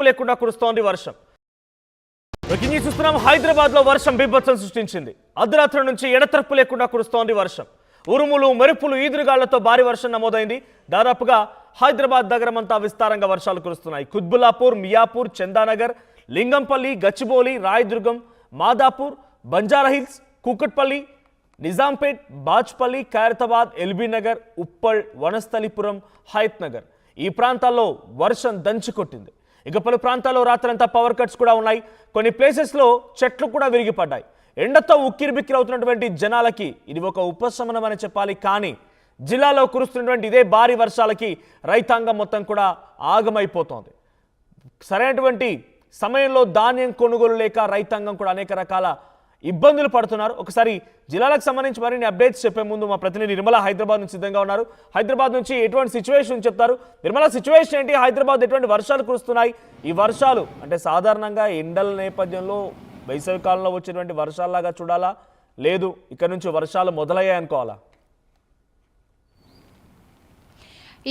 లేకుండా కురుస్తోంది వర్షం. చూస్తున్నాం, హైదరాబాద్ లో వర్షం బీభత్సం సృష్టించింది. అర్ధరాత్రి నుంచి ఎడతెరపు లేకుండా కురుస్తోంది వర్షం. ఉరుములు, మెరుపులు, ఈదురుగాళ్లతో భారీ వర్షం నమోదైంది. దాదాపుగా హైదరాబాద్ నగరం అంతా విస్తారంగా వర్షాలు కురుస్తున్నాయి. కుత్బుల్లాపూర్, మియాపూర్, చందానగర్, లింగంపల్లి, గచ్చిబౌలి, రాయదుర్గం, మాదాపూర్, బంజారాహిల్స్, కూకట్పల్లి, నిజాంపేట్, బాజ్పల్లి, ఖైరతాబాద్, ఎల్బీ నగర్, ఉప్పల్, వనస్థలిపురం, హయత్ నగర్ ఈ ప్రాంతాల్లో వర్షం దంచుకొట్టింది. ఇక పలు ప్రాంతాల్లో రాత్రంతా పవర్ కట్స్ కూడా ఉన్నాయి. కొన్ని ప్లేసెస్లో చెట్లు కూడా విరిగిపడ్డాయి. ఎండతో ఉక్కిరిబిక్కిరవుతున్నటువంటి జనాలకి ఇది ఒక ఉపశమనం అని చెప్పాలి. కానీ జిల్లాలో కురుస్తున్నటువంటి ఇదే భారీ వర్షాలకి రైతాంగం మొత్తం కూడా ఆగమైపోతోంది. సరైనటువంటి సమయంలో ధాన్యం కొనుగోలు లేక రైతాంగం కూడా అనేక రకాల ఇబ్బందులు పడుతున్నారు. ఒకసారి జిల్లాలకు సంబంధించి మరిన్ని అప్డేట్స్ చెప్పే ముందు మా ప్రతినిధి నిర్మల హైదరాబాద్ నుంచి సిద్ధంగా ఉన్నారు. హైదరాబాద్ నుంచి ఎటువంటి సిచ్యువేషన్ చెప్తారు? నిర్మల, సిచ్యువేషన్ ఏంటి? హైదరాబాద్ ఎటువంటి వర్షాలు కురుస్తున్నాయి? ఈ వర్షాలు అంటే సాధారణంగా ఎండల నేపథ్యంలో వేసవి కాలంలో వచ్చేటువంటి వర్షాలలాగా చూడాలా, లేదు ఇక్కడ నుంచి వర్షాలు మొదలయ్యాయి అనుకోవాలా?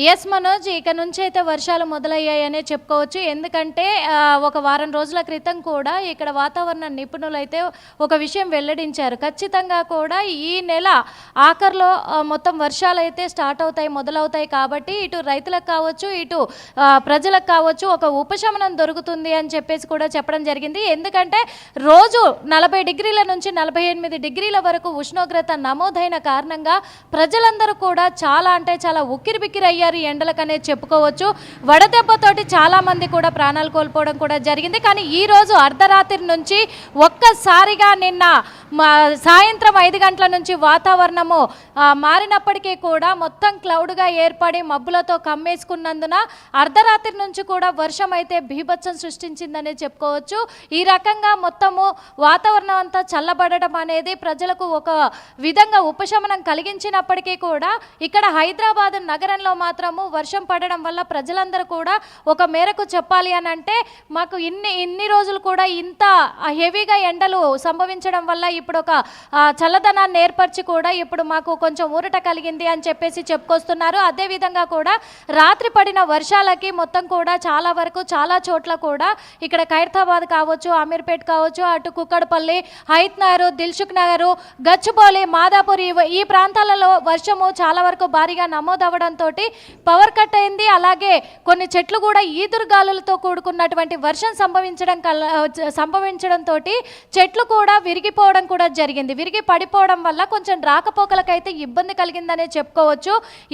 ఎస్ మనోజ్, ఇక నుంచి అయితే వర్షాలు మొదలయ్యాయనే చెప్పుకోవచ్చు. ఎందుకంటే ఒక వారం రోజుల క్రితం కూడా ఇక్కడ వాతావరణ నిపుణులు అయితే ఒక విషయం వెల్లడించారు. ఖచ్చితంగా కూడా ఈ నెల ఆఖరిలో మొత్తం వర్షాలు అయితే స్టార్ట్ అవుతాయి, మొదలవుతాయి. కాబట్టి ఇటు రైతులకు కావచ్చు, ఇటు ప్రజలకు కావచ్చు ఒక ఉపశమనం దొరుకుతుంది అని చెప్పేసి కూడా చెప్పడం జరిగింది. ఎందుకంటే రోజు 40 డిగ్రీల నుంచి 48 డిగ్రీల వరకు ఉష్ణోగ్రత నమోదైన కారణంగా ప్రజలందరూ కూడా చాలా అంటే చాలా ఉక్కిరిబిక్కిరి ఎండలకనే చెప్పుకోవచ్చు. వడదెబ్బతోటి చాలా మంది కూడా ప్రాణాలు కోల్పోవడం కూడా జరిగింది. కానీ ఈ రోజు అర్ధరాత్రి నుంచి ఒక్కసారిగా నిన్న సాయంత్రం 5 గంటల నుంచి వాతావరణము మారినప్పటికీ కూడా మొత్తం క్లౌడ్గా ఏర్పడి మబ్బులతో కమ్మేసుకున్నందున అర్ధరాత్రి నుంచి కూడా వర్షం అయితే బీభత్సం సృష్టించిందనే చెప్పుకోవచ్చు. ఈ రకంగా మొత్తము వాతావరణం అంతా చల్లబడడం అనేది ప్రజలకు ఒక విధంగా ఉపశమనం కలిగించినప్పటికీ కూడా ఇక్కడ హైదరాబాద్ నగరంలో మాత్రము వర్షం పడడం వల్ల ప్రజలందరూ కూడా ఒక మేరకు చెప్పాలి అని అంటే మాకు ఇన్ని రోజులు కూడా ఇంత హెవీగా ఎండలు సంభవించడం వల్ల ఇప్పుడు ఒక చల్లదనాన్ని ఏర్పరిచి కూడా ఇప్పుడు మాకు కొంచెం ఊరట కలిగింది అని చెప్పేసి చెప్పుకొస్తున్నారు. అదేవిధంగా కూడా రాత్రి పడిన వర్షాలకి మొత్తం కూడా చాలా వరకు చాలా చోట్ల కూడా ఇక్కడ ఖైరతాబాద్ కావచ్చు, అమీర్పేట్ కావచ్చు, అటు కుక్కడపల్లి, హయత్ నగర్, దిల్సుఖ్ నగర్, గచ్చిబౌలి, మాదాపూర్ ఈ ప్రాంతాలలో వర్షము చాలా వరకు భారీగా నమోదవడంతో పవర్ కట్ అయింది. అలాగే కొన్ని చెట్లు కూడా ఈదురుగాలులతో కూడుకున్నటువంటి వర్షం సంభవించడంతో చెట్లు కూడా విరిగిపోవడం కూడా జరిగింది. విరిగి పడిపోవడం వల్ల కొంచెం రాకపోకలకైతే ఇబ్బంది కలిగిందనే చెప్పుకోవచ్చు.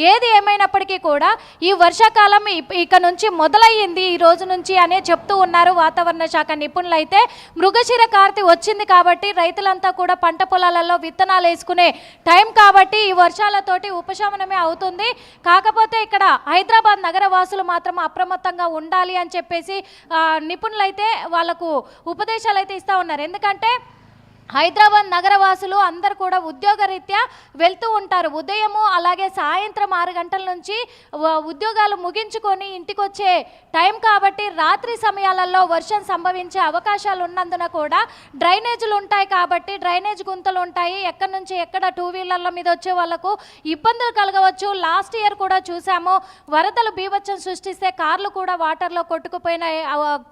ఏది ఏమైనప్పటికీ కూడా ఈ వర్షాకాలం ఇక నుంచి మొదలయ్యింది ఈ రోజు నుంచి అనే చెప్తూ ఉన్నారు వాతావరణ శాఖ నిపుణులు. అయితే మృగశిర కార్తె వచ్చింది కాబట్టి రైతులంతా కూడా పంట పొలాలలో విత్తనాలు వేసుకునే టైం కాబట్టి ఈ వర్షాలతోటి ఉపశమనమే అవుతుంది. కాకపోతే ఇక్కడ హైదరాబాద్ నగర వాసులు మాత్రం అప్రమత్తంగా ఉండాలి అని చెప్పేసి నిపుణులు అయితే వాళ్ళకు ఉపదేశాలు అయితే ఇస్తూ ఉన్నారు. ఎందుకంటే హైదరాబాద్ నగరవాసులు అందరు కూడా ఉద్యోగరీత్యా వెళ్తూ ఉంటారు. ఉదయము అలాగే సాయంత్రం 6 గంటల నుంచి ఉద్యోగాలు ముగించుకొని ఇంటికి వచ్చే టైం కాబట్టి రాత్రి సమయాలలో వర్షం సంభవించే అవకాశాలు ఉన్నందున కూడా డ్రైనేజీలు ఉంటాయి కాబట్టి డ్రైనేజ్ గుంతలు ఉంటాయి. ఎక్కడి నుంచి ఎక్కడ 2 వీలర్ల మీద వచ్చే వాళ్ళకు ఇబ్బందులు కలగవచ్చు. లాస్ట్ ఇయర్ కూడా చూసాము, వరదలు బీభత్సం సృష్టిస్తే కార్లు కూడా వాటర్లో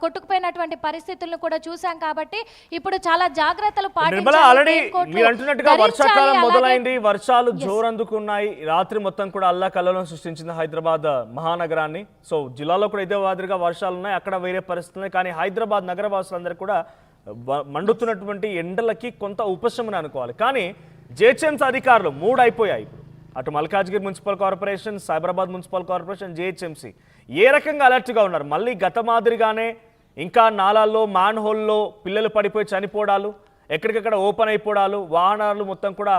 కొట్టుకుపోయినటువంటి పరిస్థితులను కూడా చూసాం. కాబట్టి ఇప్పుడు చాలా జాగ్రత్తలు ఆల్రెడీ మీరు అంటున్నట్టుగా వర్షాకాలం మొదలైంది, వర్షాలు జోరందుకున్నాయి. రాత్రి మొత్తం కూడా అల్లాకల్లోలం సృష్టించింది హైదరాబాద్ మహానగరాన్ని. సో జిల్లాలో కూడా ఇదే మాదిరిగా వర్షాలు ఉన్నాయి, అక్కడ వేరే పరిస్థితులు. కానీ హైదరాబాద్ నగర వాసులందరూ కూడా మండుతున్నటువంటి ఎండలకి కొంత ఉపశమనం అనుకోవాలి. కానీ జిహెచ్ఎంసీ అధికారులు 3 అయిపోయాయి. అటు Malkajgiri municipal corporation, Cyberabad municipal corporation, GHMC ఏ రకంగా అలర్ట్గా ఉన్నారు? మళ్ళీ గత మాదిరిగానే ఇంకా నాలాల్లో, మ్యాన్ హోల్లో పిల్లలు పడిపోయి చనిపోవడాలు, ఎక్కడికక్కడ ఓపెన్ అయిపోవడాలు, వాహనాలు మొత్తం కూడా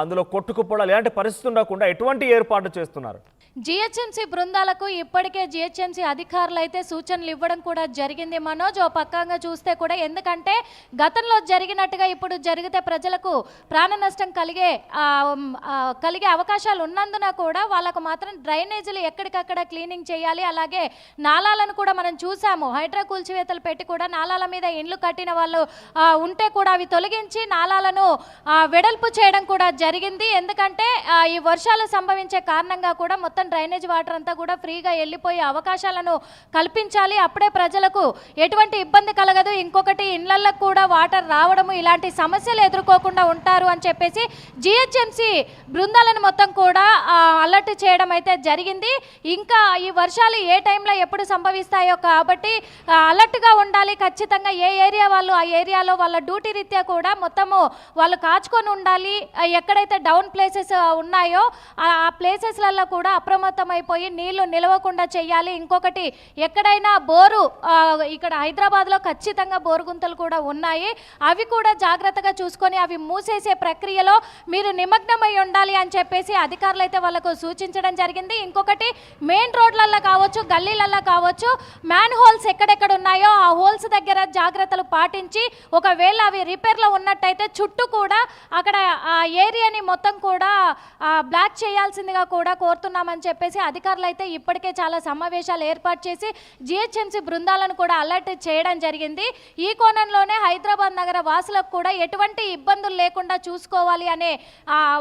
అందులో కొట్టుకుపోవడాలు, ఇలాంటి పరిస్థితి ఉండకుండా ఎటువంటి ఏర్పాటు చేస్తున్నారు? జిహెచ్ఎంసీ బృందాలకు ఇప్పటికే జిహెచ్ఎంసీ అధికారులు అయితే సూచనలు ఇవ్వడం కూడా జరిగింది మనోజ్. ఓ పక్కంగా చూస్తే కూడా ఎందుకంటే గతంలో జరిగినట్టుగా ఇప్పుడు జరిగితే ప్రజలకు ప్రాణ నష్టం కలిగే అవకాశాలు ఉన్నందున కూడా వాళ్ళకు మాత్రం డ్రైనేజీలు ఎక్కడికక్కడ క్లీనింగ్ చేయాలి. అలాగే నాలాలను కూడా మనం చూసాము, హైడ్రా కూల్చివేతలు పెట్టి కూడా నాలాల మీద ఇండ్లు కట్టిన వాళ్ళు ఉంటే కూడా అవి తొలగించి నాలాలను వెడల్పు చేయడం కూడా జరిగింది. ఎందుకంటే ఈ వర్షాలు సంభవించే కారణంగా కూడా మొత్తం మొత్తం డ్రైనేజ్ వాటర్ అంతా కూడా ఫ్రీగా వెళ్ళిపోయే అవకాశాలను కల్పించాలి. అప్పుడే ప్రజలకు ఎటువంటి ఇబ్బంది కలగదు. ఇంకొకటి ఇళ్లలకు కూడా వాటర్ రావడము ఇలాంటి సమస్యలు ఎదుర్కోకుండా ఉంటారు అని చెప్పేసి జిహెచ్ఎంసీ బృందాలను మొత్తం కూడా అలర్ట్ చేయడం అయితే జరిగింది. ఇంకా ఈ వర్షాలు ఏ టైంలో ఎప్పుడు సంభవిస్తాయో కాబట్టి అలర్ట్గా ఉండాలి. ఖచ్చితంగా ఏ ఏరియా వాళ్ళు ఆ ఏరియాలో వాళ్ళ డ్యూటీ రీత్యా కూడా మొత్తము వాళ్ళు కాచుకొని ఉండాలి. ఎక్కడైతే డౌన్ ప్లేసెస్ ఉన్నాయో ఆ ప్లేసెస్లలో కూడా అప్రమత్తం అయిపోయి నీళ్లు నిలవకుండా చేయాలి. ఇంకొకటి ఎక్కడైనా బోరు ఇక్కడ హైదరాబాద్లో ఖచ్చితంగా బోరు గుంతలు కూడా ఉన్నాయి. అవి కూడా జాగ్రత్తగా చూసుకొని అవి మూసేసే ప్రక్రియలో మీరు నిమగ్నమై ఉండాలి అని చెప్పేసి అధికారులు అయితే వాళ్ళకు సూచించడం జరిగింది. ఇంకొకటి మెయిన్ రోడ్లలో కావచ్చు, గల్లీలలో కావచ్చు, మ్యాన్ హోల్స్ ఎక్కడెక్కడ ఉన్నాయో ఆ హోల్స్ దగ్గర జాగ్రత్తలు పాటించి ఒకవేళ అవి రిపేర్లో ఉన్నట్టయితే చుట్టూ కూడా అక్కడ ఆ ఏరియాని మొత్తం కూడా బ్లాక్ చేయాల్సిందిగా కూడా కోరుతున్నామని చెప్పేసి అధికారులు అయితే ఇప్పటికే చాలా సమావేశాలు ఏర్పాటు చేసి జిహెచ్ఎంసీ బృందాలను కూడా అలర్ట్ చేయడం జరిగింది. ఈ కోణంలోనే హైదరాబాద్ నగర వాసులకు కూడా ఎటువంటి ఇబ్బందులు లేకుండా చూసుకోవాలి అనే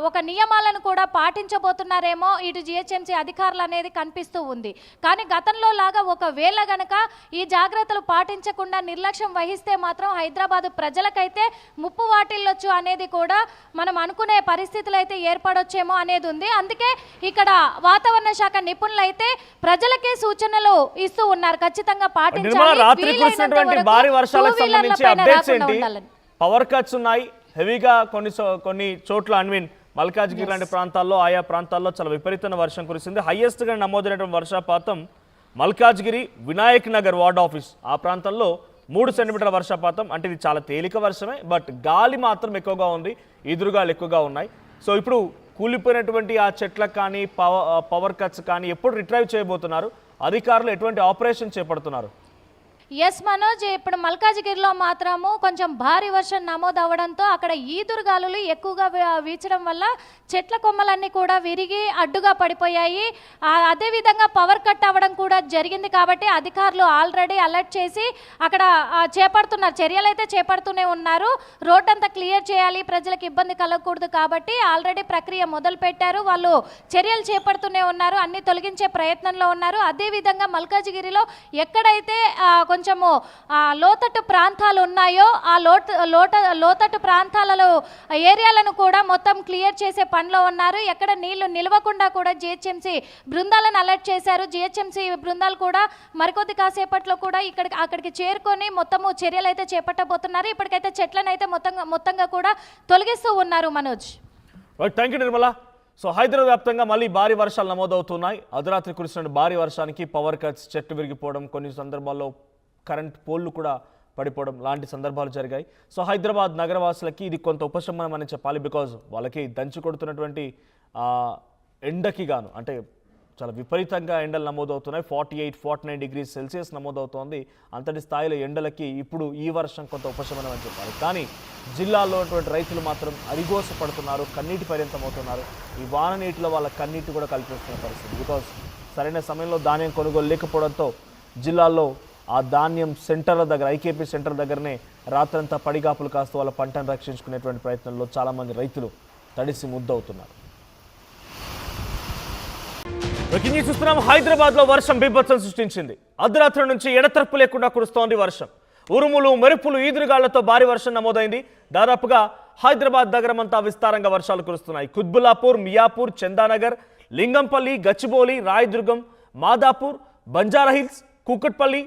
ఒక నియమాలను కూడా పాటించబోతున్నారేమో ఇటు జిహెచ్ఎంసీ అధికారులు అనేది కనిపిస్తూ ఉంది. కానీ గతంలో లాగా ఒకవేళ గనక ఈ జాగ్రత్తలు పాటించకుండా నిర్లక్ష్యం వహిస్తే మాత్రం హైదరాబాద్ ప్రజలకైతే ముప్పు వాటిల్లొచ్చు అనేది కూడా మనం అనుకునే పరిస్థితులు అయితే ఏర్పడొచ్చేమో అనేది ఉంది. అందుకే ఇక్కడ వాతావరణ శాఖ నిపుణులు అయితే ప్రజలకే సూచనలు ఇస్తూ ఉన్నారు. ఖచ్చితంగా పాటించాలి. రాత్రి కురిసినటువంటి భారీ వర్షాలకు సంబంధించి అప్డేట్స్ ఏంటి? పవర్ కట్స్ ఉన్నాయి హెవీగా కొన్ని చోట్ల మల్కాజ్గిరి లాంటి ప్రాంతాల్లో ఆయా ప్రాంతాల్లో చాలా విపరీతమైన వర్షం కురిసింది. హైయెస్ట్ గా నమోదైనటువంటి వర్షపాతం మల్కాజ్గిరి వినాయక్ నగర్ వార్డ్ ఆఫీస్ ఆ ప్రాంతంలో 3 సెంటీమీటర్ల వర్షపాతం. అంటే ఇది చాలా తేలిక వర్షమే, బట్ గాలి మాత్రం ఎక్కువగా ఉంది, ఈదురుగాలు ఎక్కువగా ఉన్నాయి. సో ఇప్పుడు కూలిపోయినటువంటి ఆ చెట్లకు కానీ పవర్ కట్స్ కానీ ఎప్పుడు రిట్రైవ్ చేయబోతున్నారు? అధికారులు ఎటువంటి ఆపరేషన్ చేపడుతున్నారు? ఎస్ మనోజ్, ఇప్పుడు మల్కాజ్గిరిలో మాత్రము కొంచెం భారీ వర్షం నమోదు అవ్వడంతో అక్కడ ఈదురుగాలులు ఎక్కువగా వీచడం వల్ల చెట్ల కొమ్మలన్నీ కూడా విరిగి అడ్డుగా పడిపోయాయి. అదేవిధంగా పవర్ కట్ అవ్వడం కూడా జరిగింది. కాబట్టి అధికారులు ఆల్రెడీ అలర్ట్ చేసి అక్కడ చర్యలు అయితే చేపడుతూనే ఉన్నారు. రోడ్ అంతా క్లియర్ చేయాలి, ప్రజలకు ఇబ్బంది కలగకూడదు కాబట్టి ఆల్రెడీ ప్రక్రియ మొదలు పెట్టారు. వాళ్ళు చర్యలు చేపడుతూనే ఉన్నారు, అన్ని తొలగించే ప్రయత్నంలో ఉన్నారు. అదేవిధంగా మల్కాజ్గిరిలో ఎక్కడైతే కొంచెము లోతట్టు ప్రాంతాలు ఉన్నాయో ఆ లోతట్టు ప్రాంతాలలో ఏరియాలను కూడా మొత్తం క్లియర్ చేసే పనిలో ఉన్నారు. ఎక్కడ నీళ్లు నిలవకుండా కూడా జిహెచ్ఎంసీ బృందాలను అలర్ట్ చేశారు. జిహెచ్ఎంసీ బృందాలు కూడా మరికొద్ది కాసేపట్లో కూడా అక్కడికి చేరుకొని మొత్తము చర్యలు అయితే చేపట్టబోతున్నారు. ఇప్పటికైతే చెట్లను అయితే మొత్తంగా కూడా తొలగిస్తూ ఉన్నారు. Manoj, thank you Nirmala. So Hyderabad వ్యాప్తంగా మళ్ళీ భారీ వర్షాలు నమోదవుతున్నాయి. అర్ధరాత్రి కురిసిన భారీ వర్షానికి పవర్ కట్స్, చెట్టు విరిగిపోవడం, కొన్ని సందర్భాల్లో కరెంట్ పోల్లు కూడా పడిపోవడం లాంటి సందర్భాలు జరిగాయి. సో హైదరాబాద్ నగరవాసులకి ఇది కొంత ఉపశమనం అని చెప్పాలి. బికాజ్ వాళ్ళకి దంచి కొడుతున్నటువంటి ఎండకి గాను అంటే చాలా విపరీతంగా ఎండలు నమోదవుతున్నాయి. 48-49 డిగ్రీస్ సెల్సియస్ నమోదవుతోంది. అంతటి స్థాయిలో ఎండలకి ఇప్పుడు ఈ వర్షం కొంత ఉపశమనం అని చెప్పాలి. కానీ జిల్లాలో ఉన్నటువంటి రైతులు మాత్రం అరిగోస పడుతున్నారు, కన్నీటి పర్యంతం అవుతున్నారు. ఈ వాన నీటిలో వాళ్ళ కన్నీటి కూడా కల్పిస్తున్న పరిస్థితి. బికాజ్ సరైన సమయంలో ధాన్యం కొనుగోలు లేకపోవడంతో జిల్లాలో ఆ ధాన్యం సెంటర్ల దగ్గర, ఐకేపీ సెంటర్ దగ్గరనే రాత్రంతా పడిగాపులు కాస్తూ వాళ్ళ పంటను రక్షించుకునేటువంటి ప్రయత్నంలో చాలామంది రైతులు తడిసి ముద్దవుతున్నారు. చూస్తున్నాం, హైదరాబాద్లో వర్షం బీభత్సం సృష్టించింది. అర్ధరాత్రి నుంచి ఎడతెరపు లేకుండా కురుస్తోంది వర్షం. ఉరుములు, మెరుపులు, ఈదురుగాళ్లతో భారీ వర్షం నమోదైంది. దాదాపుగా హైదరాబాద్ నగరం అంతా విస్తారంగా వర్షాలు కురుస్తున్నాయి. కుత్బుల్లాపూర్, మియాపూర్, చందానగర్, లింగంపల్లి, గచ్చిబౌలి, రాయదుర్గం, మాదాపూర్, బంజారాహిల్స్, కూకట్పల్లి,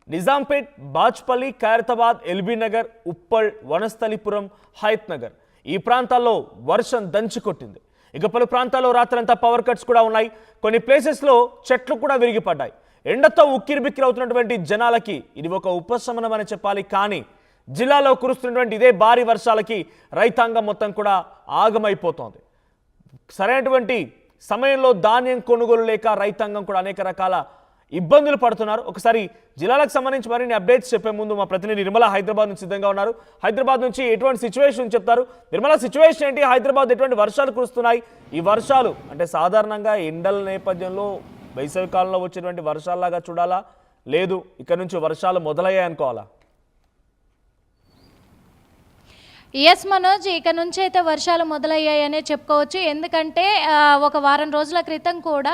నిజాంపేట్, బాజ్పల్లి, ఖైరతాబాద్, ఎల్బీ నగర్, ఉప్పల్, వనస్థలిపురం, హయత్ నగర్ ఈ ప్రాంతాల్లో వర్షం దంచుకొట్టింది. ఇక పలు ప్రాంతాల్లో రాత్రంతా పవర్ కట్స్ కూడా ఉన్నాయి. కొన్ని ప్లేసెస్లో చెట్లు కూడా విరిగిపడ్డాయి. ఎండతో ఉక్కిరిబిక్కిరి అవుతున్నటువంటి జనాలకి ఇది ఒక ఉపశమనం అని చెప్పాలి. కానీ జిల్లాలో కురుస్తున్నటువంటి ఇదే భారీ వర్షాలకి రైతాంగం మొత్తం కూడా ఆగమైపోతోంది. సరైనటువంటి సమయంలో ధాన్యం కొనుగోలు లేక రైతాంగం కూడా అనేక రకాల ఇబ్బందులు పడుతున్నారు. ఒకసారి జిల్లాలకు సంబంధించి మరిన్ని అప్డేట్స్ చెప్పే ముందు మా ప్రతినిధి నిర్మల హైదరాబాద్ నుంచి సిద్ధంగా ఉన్నారు. హైదరాబాద్ నుంచి ఎటువంటి సిచ్యువేషన్ చెప్తారు? నిర్మల, సిచ్యువేషన్ ఏంటి? హైదరాబాద్ ఎటువంటి వర్షాలు కురుస్తున్నాయి? ఈ వర్షాలు అంటే సాధారణంగా ఎండల నేపథ్యంలో వేసవి కాలంలో వచ్చేటువంటి వర్షాలలాగా చూడాలా, లేదు ఇక్కడ నుంచి వర్షాలు మొదలయ్యాయి అనుకోవాలా? ఎస్ మనోజ్, ఇక నుంచి అయితే వర్షాలు మొదలయ్యాయనే చెప్పుకోవచ్చు. ఎందుకంటే ఒక వారం రోజుల క్రితం కూడా